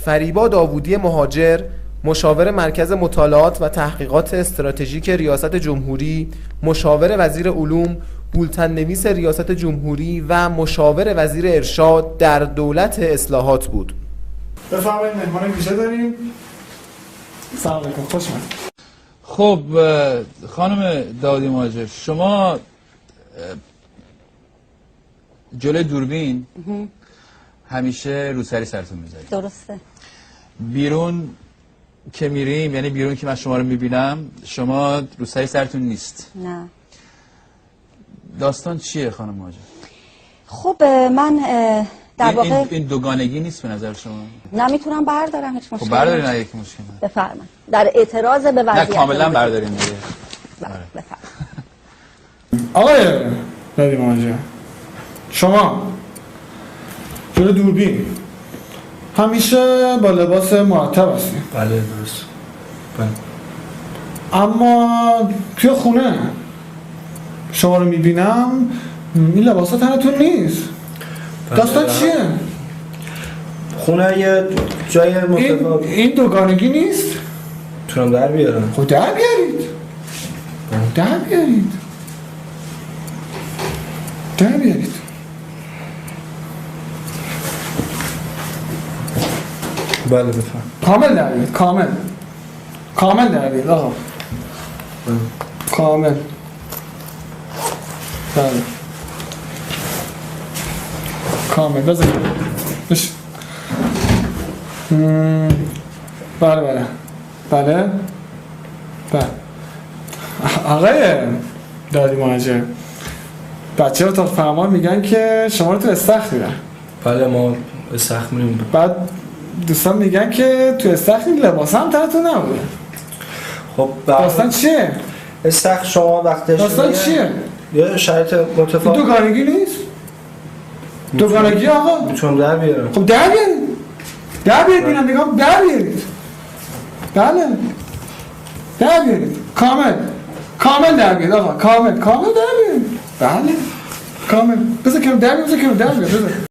فریبا داوودی مهاجر، مشاور مرکز مطالعات و تحقیقات استراتژیک ریاست جمهوری، مشاور وزیر علوم، بولتن نویس ریاست جمهوری و مشاور وزیر ارشاد در دولت اصلاحات بود. بفرمایید مهمان ویژه داریم. سلام علیکم، خوش اومدید. خب خانم داوودی مهاجر، شما جلوی دوربین همیشه روسری سرتون میذارید. درسته. بیرون که میریم، یعنی بیرون که من شما رو میبینم، شما روسری سرتون نیست. نه. داستان چیه خانم مهاجر؟ خب من در واقع این دوگانگی نیست به نظر شما؟ نه، میتونم بردارم، هیچ مشکلی. خب بردارین، نه یک مشکل نه. بفرمایید. در اعتراض به وضعیت. نه کاملا بردارین دیگه. بفرمایید. آقای داوودی مهاجر، شما جلوی دوربین همیشه با لباس مرتب هستی. بله درست. بله. اما توی خونه شما رو میبینم این لباس ها تنتون نیست. داستان چیه؟ خونه یه جای متفاوت. این دوگانگی نیست؟ تونم در بیارم. خب در بیارید. در بیارید. در بیارید. بله بفهم. کامل در بیارید. کامل. کامل در بیارید آقا. کامل. بله. کامل بذارید. بش. بله بله. بله. بله. آقای داوودی مهاجر، بچه اتاق فرمان میگن که شما رو تو استخر میرن. بله ما استخر میریم. بعد دوستان میگن که تو استخر لباس هم تنتون نبوده. خب داستان چیه؟ استخر شما وقتش داستان چیه؟ یه شرط متفاوت. دوگانگی نیست؟ دوگانگی آقا؟ میتونم در بیارم. خب در بیارید. در بیارید بینندگان، در بیارید. بله. در بیارید. کامل. کامل در بیارید آقا. کامل. کامل در بیارید. بله. کامل. بذار کنم در بیارید. بذار کنم در بیارید.